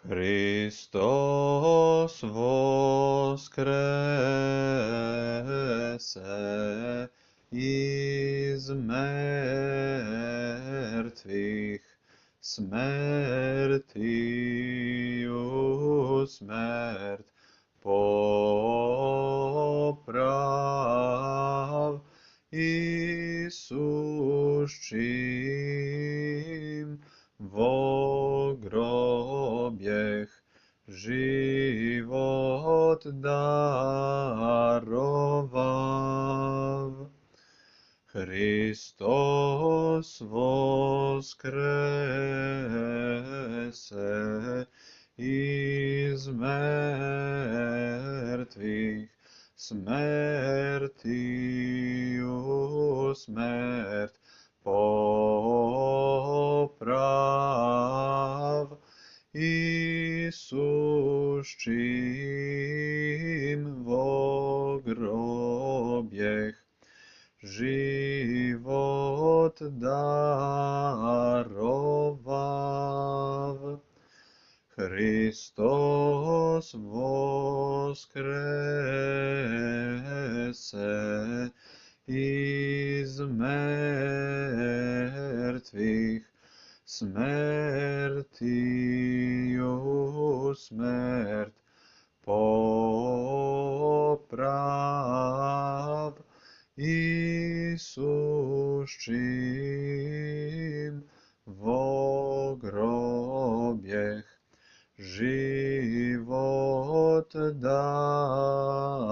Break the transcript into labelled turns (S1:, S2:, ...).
S1: Hristos voskrese iz mŕtvych, smrtiju smrt poprav, Isus čím vo groběch život daroval. Hristos voskrese iz mŕtvych, smrtiju smrt poprav, Isus čím vo groběch život daroval. Hristos voskrese iz mŕtvych, smrtiju smrt poprav, Isus čím vo groběch život daroval.